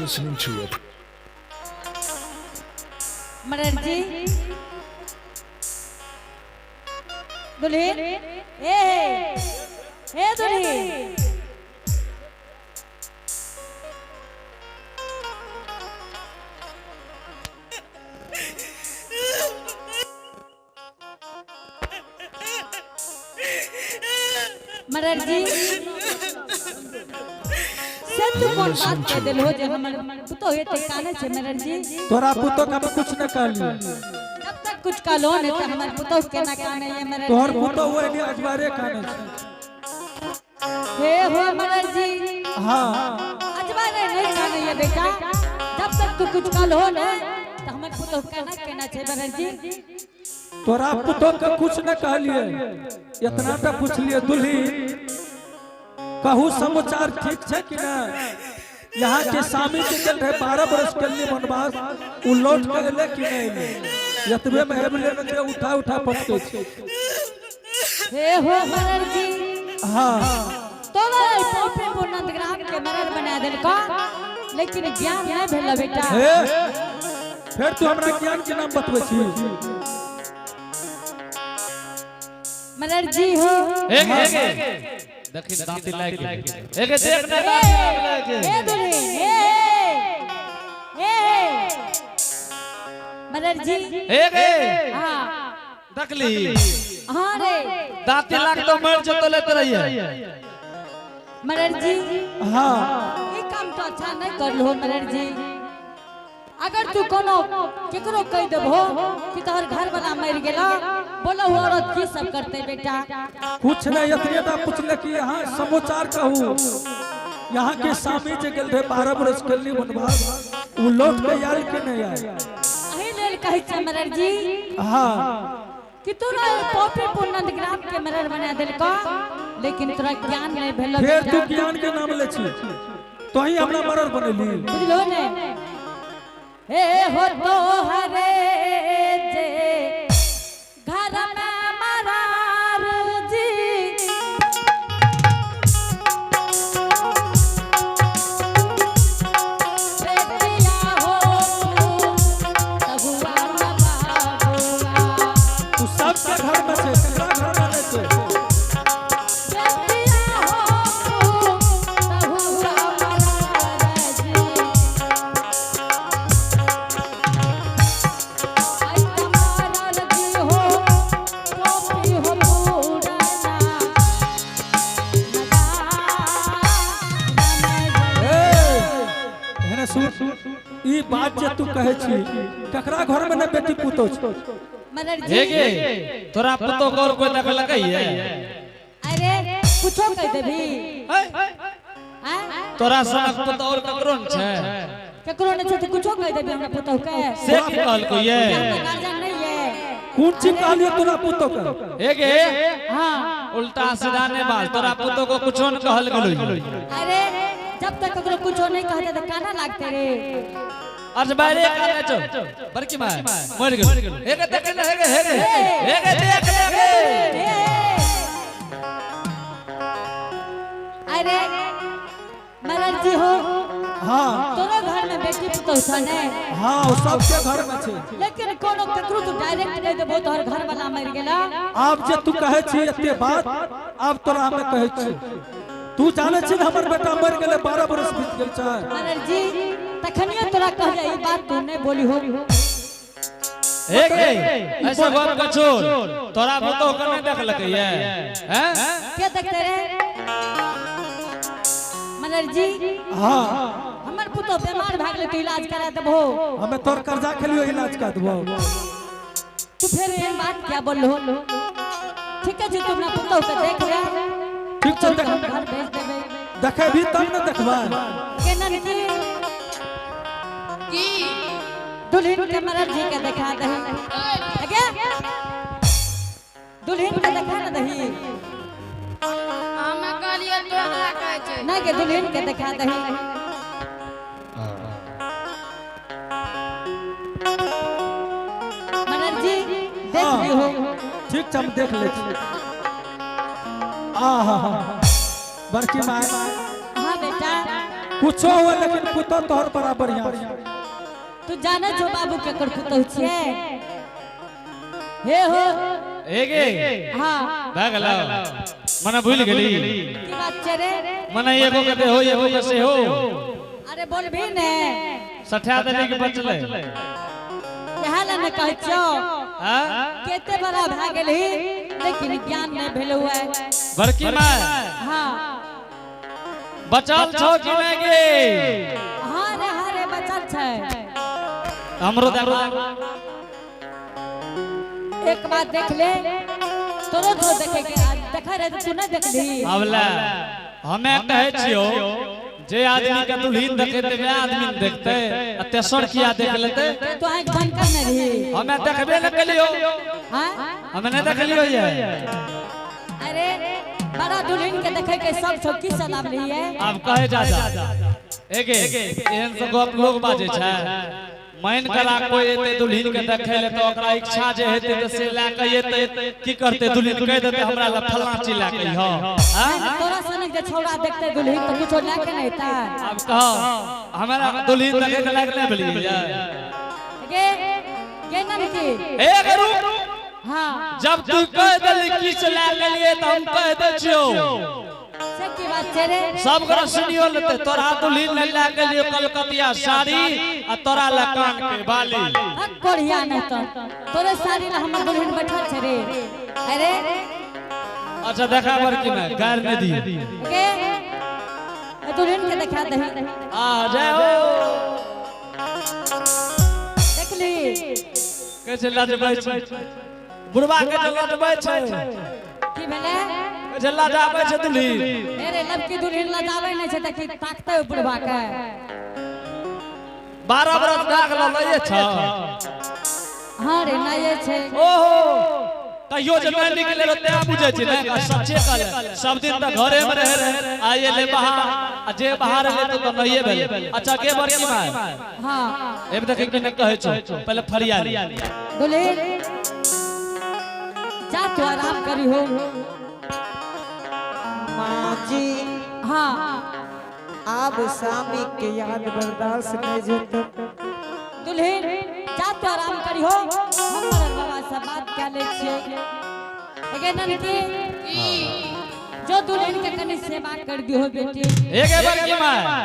Listening to it. मरण जी दुल्हन ए दुल्हन मरण जी तू कौन बात कर दिल हो जे हमर पुतो हे ते काने छे मरण जी तोरा पुतो का कुछ न कहली जब तक कुछ कालो ने त हमर पुतो केना काने ये मरण तोहर पुतो होए ने अजबारे काने छे हे हो मरण जी हां अजबारे नहीं काने ये बेटा जब तक तू कुछ कालो ने त हमर पुतो केना छे मरण जी तोरा पुतो का कुछ न कहलिए इतना तो पूछ लिए दुल्ही कहू समाचार ठीक है कि ना यहाँ के स्वामी के चल रहे 12 बरस के लिए वनवास उ लौट के ले कि नहीं यतबे में हेबले में के उठा पटके छे हे हो मरण जी हां तोरा पोपे को नंदग्राम के मरण बना देल का लेकिन ज्ञान नहीं भेल बेटा हे फिर तू हमरा ज्ञान के नाम बतबै छी मरण जी हो दक्षिण दांती लागे एक देखना ए दुल्हन मदर जी एक हां दखली हां रे दांती लाग तो मर जतो लेत रही है मदर जी हां ई काम तो अच्छा नहीं करलो मदर जी अगर तू कोनो केकरो कह देबो कि तोहर घर वाला मर गेला बोलो औरत की सब करते बेटा कुछ नहीं इतने दा पूछले कि यहां समाचार कहू यहाँ के स्वामी जे गेल रहे 12 बरस के लिए वनवास उ लौट के आयल के नहीं आए अही लेल कहै छ मदर जी हां कि तोरा पोपे को नंदग्राम के मरण बना देल का लेकिन तोरा ज्ञान नहीं भेलो फिर तू ज्ञान के नाम ले छी तो ही हमरा मरण बनेली बुझलो ने हे हो तो हरे जे घर में मरार जी बेटिया हो तहुआ न बाबुआ तू सबके घर में से तेरा घर में से बेटिया हो तहुआ मरार जी ई बात जे तू कहे छी ककरा घर में न बेटी पुतो छ मदर जी हेगे तोरा पुतो को और कोई देख लगई है अरे कुछो कह देबी तोरा सनक पुतो और ककरो न छे केकरो ने छै त कुछो कह देबी हमरा पुतो के से की कहल को ये गार्जियन नहीं है कौन चीज कहलियो तोरा पुतो का हेगे हां उल्टा सीधा ने बात तोरा पुतो को कुछो न कहल गेलो अरे जब तक ककरो कुछो नहीं कहते तो काना लागते रे। आज बाहर एक आ चो बड़की मां मर गेल एक देख ले एक देख ले अरे मरल जी हो हाँ तोरो घर में बेटी पुतौह छने हाँ सबके घर में छे लेकिन कोनो ककरो तू डायरेक्ट कह देबो तोहर घर वाला मर गेला। आप जे तू कहे छी एते बात अब तोरा हमें कहे छी तू जाने छी हमर बेटा मर गेले 12 बरस बीत गेल छै मरल जी तखनिए तोरा कह जा ई बात तू नहीं बोली हो। एक ऐसा बात का छोड़ तोरा पुतौह कने देख लके हैं के देखते रे मरल जी। हाँ हमर पुतौह बीमार भ गेले तू इलाज करा देबो हमें तोर कर्जा खेलियो इलाज कर देबो तू फिर ये बात क्या बोल लो। ठीक है जी तुम ना पुतौह के देख ले ठीक छै देख घर भेज देबे देखे भी तब न देखबा केनन की दुल्हन के मरल जी के दिखा दही अगे दुल्हन के दिखा न दही हमें कहलिए तोरा कहै छै ना के दुल्हन के दिखा दही मरल जी देख लियो ठीक छै हम देख ले छी आहा बड़की मां हां बेटा कुछो हो लेकिन पुतौह तोहर बड़ा बढ़िया तू जाने छो बाबू के कर पुतौह छिए हे हो एक हां भागला मने भूल गेली की बात छै रे मने एगो कते हो एगो कसे हो अरे बोल भी ने सठा देली के बचले यहां ला न कहै छो हां केते बड़ा भ गेली लेकिन ज्ञान नहीं भेलो है। बड़की मां हां बचल छौ कि नहीं गे हां रे बचल छै हमरो देखो एक बात देख ले तोरो तो देखे के आज देखा रे तू ना देख ली अबला हमें कहे छियो जे आदमी के दुल्हन देखे ते वे आदमी देखते आ तेसर किया देख लेते तो आंख बंद करने रही हमें देखबे न कलियो हां हमें नहीं देख लियो ये अरे बड़ा दुल्हन के देखे के सब छोकी सलाम रही है। अब कहे जा एक एहन से गप लोग बाजे छै मान करा कोई एते दुल्हन के देखे ले तो ओकरा इच्छा जे हेते त से ला के एते की करते दुल्हन कह देते हमरा ला फलना चीज ला के हो तोरा सनक के छोड़ा देखते दुल्हन तो कुछो ला के नहीं था। अब कहो हमरा दुल्हन देखे के लायक नहीं भेलिए गे नन की एक रुक हां जब तू कह देली किछ ला के लिए त हम कह दे छियो सच्ची बात छै रे सब कर सुनियो लेते तोरा दुल्हन ले ला के लिए कलकतिया साड़ी आ तोरा ला कान के बाली हक कोढ़िया नहीं तो तोरे साड़ी ला हमर दुल्हन बैठल छै रे। अरे अच्छा देखा बड़की में गार में दी गे दुल्हन के दिखा दही आ जाओ देख ली कैसे लाजबै छै बुढ़वा के लाजबै छै की भेले कैसे लाजबै छै दुल्हन मेरे लब की दुल्हन लजावे नहीं छै देखी ताकते बुढ़वा के 12 बरस दाग ललैए छ हां रे नये छै ओहो कहियो जे मैं निकले रहते आ बुझे छी ना सच्चे कल सब दिन त घरे में रहे आए ले बाहर आ जे बाहर ले तो नहिए भेल। अच्छा के बड़की मां हां एब देखे कि न कहे छ पहले फरिया दुल्हन जा तू आराम करी हो माँ जी हां अब स्वामी के याद बर्दाश्त नहीं जेतो दुल्हन जा तू आराम करी हो हमर बाबा से बात क्या ले छिए एगे ननकी जो दुल्हन के कनी सेवा कर दी हो बेटी एक बड़की मां हां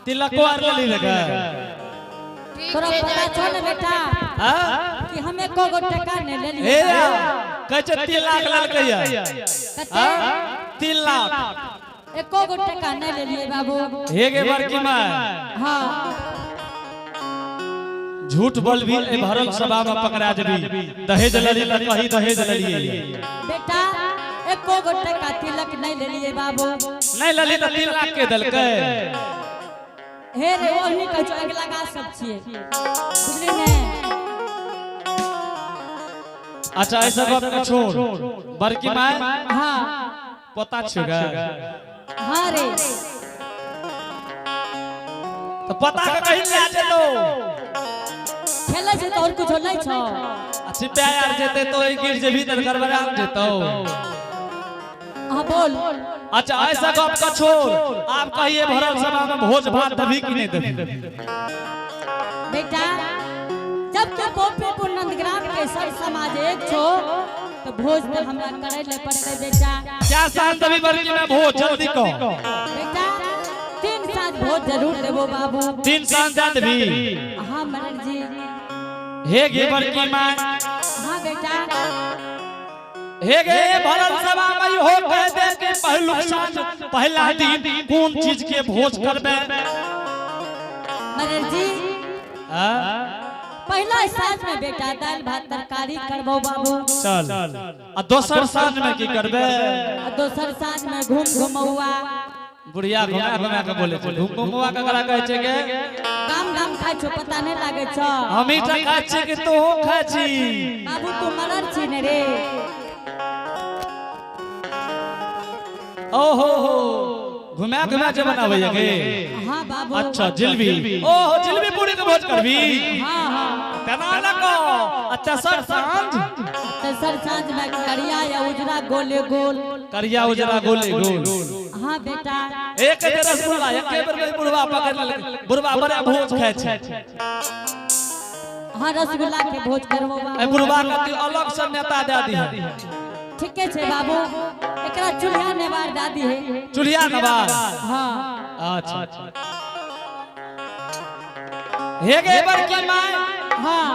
तिलक वार ले लगा तोरा पता छ न बेटा हां कि हम एको गो टका नहीं ले हे लिए कहे 3 लाख ललकैया कते 3 लाख एको गो टका नहीं ले लिए बाबू। हे गे बड़की मां हां झूठ बोल भी ए भरल सभा में पकड़ा जबी दहेज लली त कही दहेज ललिए बेटा एको गो टका तिलक नहीं ले लिए बाबू। नहीं लली त 3 लाख के दलकै हे रे ओहनी कह जो अगला गा सब छिए बुझली ने। अच्छा ऐसा बात का छोड़ बड़की मां हां पता छगा हां रे तो पता का कहीं ले जेतो खेले से तो और कुछ नहीं छ अच्छी प्यार जेते तो एक गिर जे भीतर गड़बड़ा जेतो। हां बोल। अच्छा ऐसा गप का छोड़, आप कहिए भरल सभा में भोज भात दभी कि नहीं दभी? बेटा जब के गोपीपुर नंदग्राम के सर समाज एक छो तो भोज तो हमरा करे ले पड़ते बेटा। क्या साल दभी बरकी में भोज जल्दी कहो बेटा 3 साल भोज जरूर देबो बाबू। 3 साल दभी? हां मनन जी। हे गे बरकी मां। हां बेटा। हे गे भरल सभा में हो कह दे के पहलू साँझ पहला दिन कौन चीज के भोज करबे? मनन जी पहला साँझ में बेटा दाल भात तरकारी करबो बाबू। चल आ दोसर साँझ में की करबे? दोसर साँझ में घूम घुमौआ। बुढ़िया घुमा घुमा के बोले छ घूम घुमवा का करा कहै छै के काम नाम खाइ छो पता नहीं लागे छ। हमी त खाइ छी कि तू खाइ छी? बाबू तू मरल छी ने रे। ओहो हो घुमा घुमा जे बनाबै के? हां बाबू। अच्छा जिलेबी। ओहो जिलेबी पूरी के भोज करबी? हां हां। तना लको अच्छा सर सांझ सर सांझ में करिया या उजरा गोले गोल। करिया उजरा गोले गोल। हां बेटा। एक जे रसगुल्ला एक बेर में बुढ़वा पकड़ ले बुढ़वा बड़ा भोज खाइ छै। हां रसगुल्ला के भोज करबो बाबू। ए बुढ़वा के अलग से नेता दे दी। ठीके छे बाबू। एकरा चुल्हा नेवार दादी है। चुल्हा नवार? हां। अच्छा हे गे बरकी मां। हां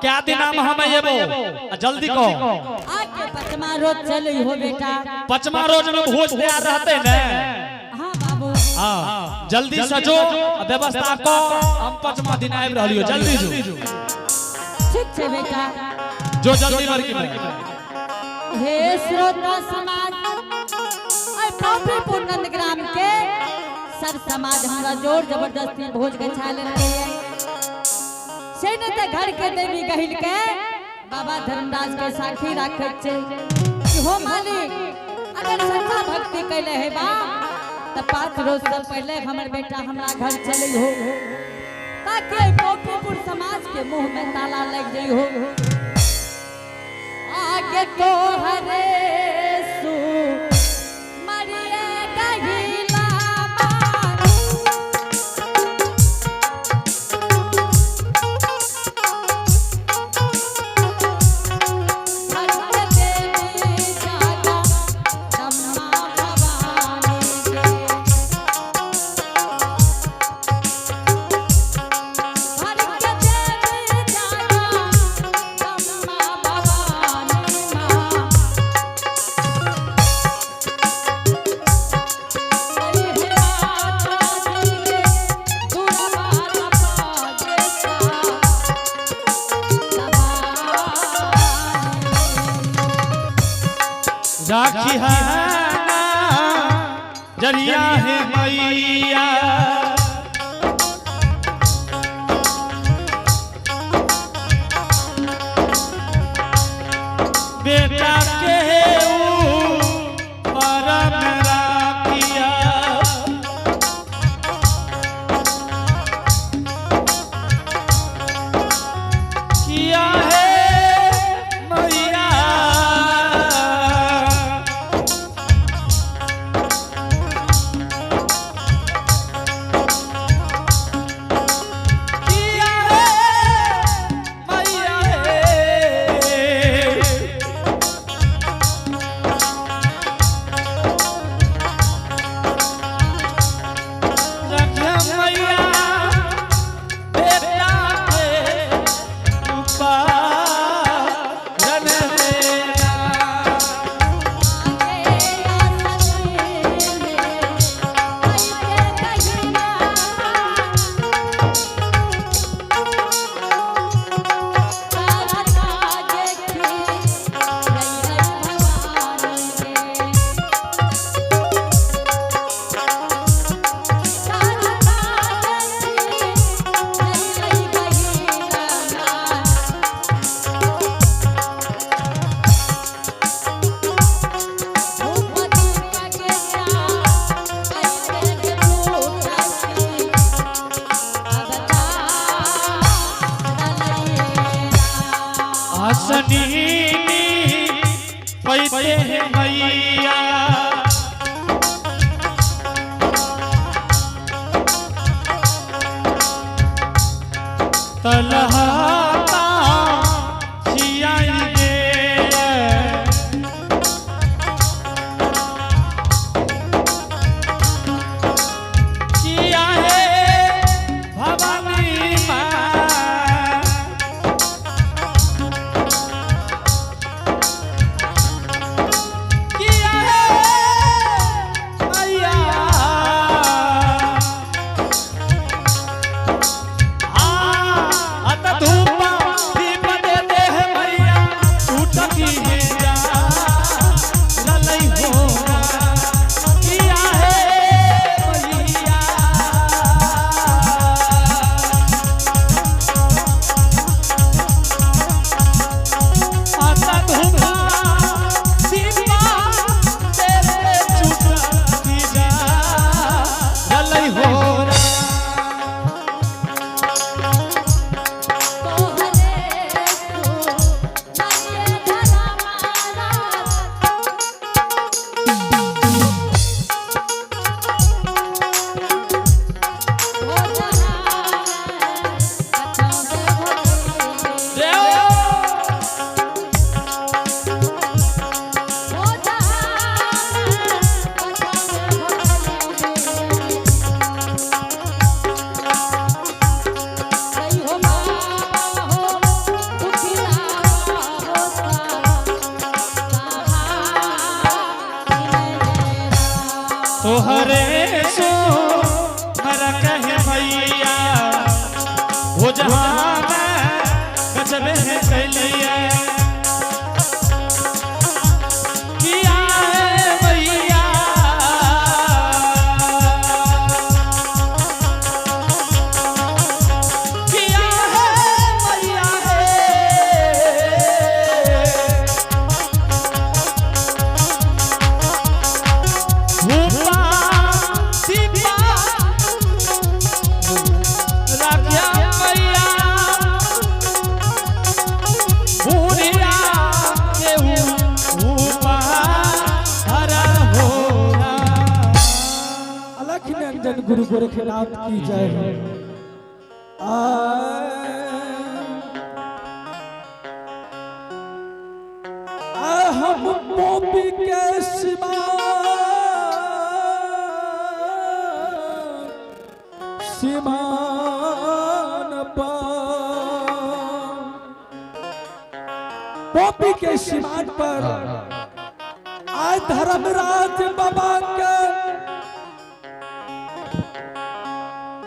क्या दिन नाम हम येबो जल्दी कहो। आज के 5वां रोज चली हो बेटा। 5वां रोज में भोज तैयार रहते ने? हां बाबू। हां जल्दी सजो व्यवस्था को हम 5वां दिन आइब रहलियो जल्दी जो। ठीक छे बेटा। जो जल्दी बरकी मां। हे श्रोता समाज और गोपीपुर नंदग्राम के सर समाज हमरा जोर जबरदस्ती भोज गछा लेते हैं। से न ते घर के देवी गहिल के बाबा धर्मराज के साखी राखे छे कि हो मालिक अगर सच्चा भक्ति कैले है बा त 5 रोज से पहले हमर बेटा हमरा घर चली हो ताकि गोपीपुर समाज के मुंह में ताला लग जाई हो। आगे तो हरे सु मरिए गहिला राखी है जरिया है मैया बेटा के परम राखिया किया है मैया कहे मैया तलहाता छियाएंगे किया है भवानी माँ किया है मैया धूपा दीप देते हैं मैया टूटती है जा ललई होगा किया है मैया आता धूपा दीप देते टूटती जा ललई होगा तोहरे सो मरा कहे भैया वो जहाँ में गजबे है कैलिया किया है भैया किया है भैया भूपा दीपा राखिया मैया भूरिया के भूपा हरा होना अलख निरंजन गुरु गोरखनाथ की जय हो। हम पोपी के सिवा सीमान पोपी के सीमान पर आज धर्मराज बाबा के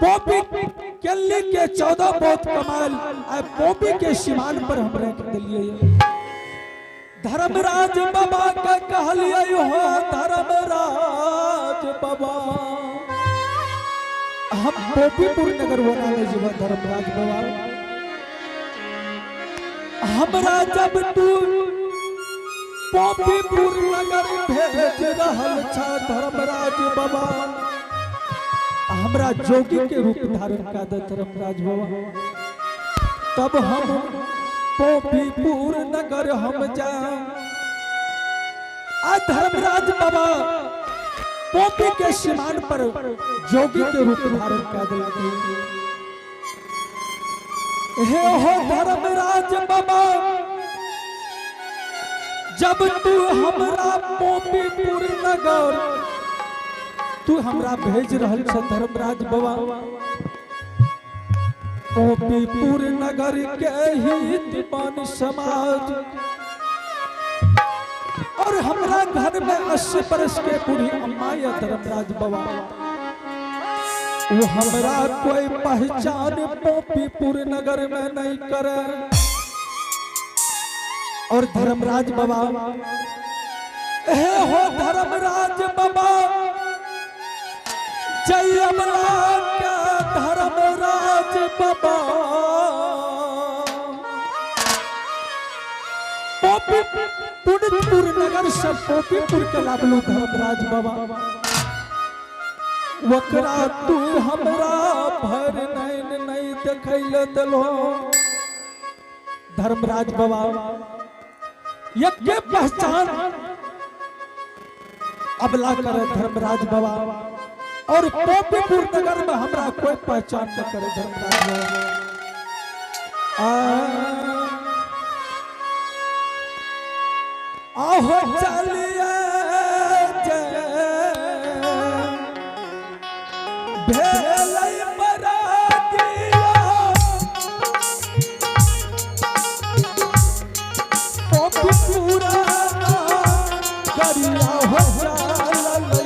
पोपी केली के 14 बहुत कमाल आज पोपी के सीमान पर हम रख दिलिए धर्मराज बाबा का कहलिए हो धर्मराज बाबा हम पोपीपुर नगर होना जीवा धर्मराज बाबा हमरा जब तू पोपीपुर नगर भेज रहल छा धर्मराज बाबा हमरा जोगी के रूप धारण का दे धर्मराज बाबा तब हम पोपीपुर नगर हम जा धर्मराज बाबा पोपी के सीमान पर जोगी के रूप धारण कर दिए हे हो धर्मराज बाबा जब तू हमरा पोपीपुर नगर तू हमरा भेज रहल छ धर्मराज बाबा पोपीपुर नगर के हितवान समाज और हमरा घर में 80 बरस के बूढ़ी अम्मा या धर्मराज बाबा वो हमरा कोई पहचान पोपीपुर नगर में नहीं करे और धर्मराज बाबा हे हो धर्मराज बाबा जय अमला का धर्मराज बाबा पोपीपुर नगर से पोपीपुर के लाभलू धर्मराज बाबा वकरा तू हमरा भर नैन नहीं देखैल दलो धर्मराज बाबा ये पहचान अबला करे धर्मराज बाबा और पोपीपुर नगर में हमरा कोई पहचान न करे धर्मराज बाबा। आहो चलिए भेलै बरातिया पोपीपुरा करिया हो चललै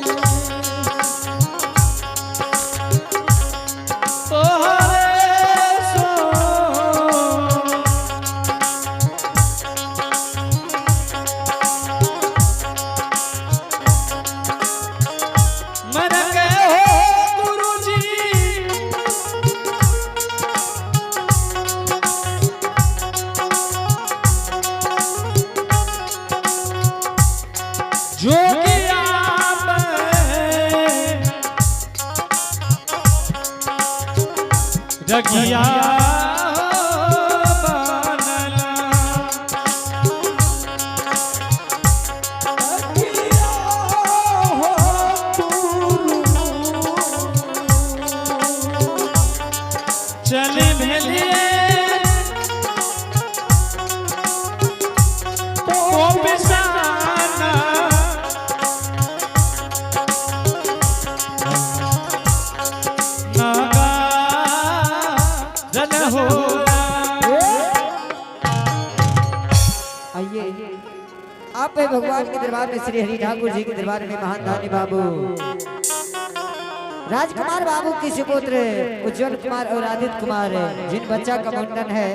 जगिया चले भेलिए आप है भगवान के दरबार में श्री हरि ठाकुर जी के दरबार में महान धानी बाबू राजकुमार बाबू की सुपुत्र उज्जवल कुमार और आदित्य कुमार जिन बच्चा का मुंडन है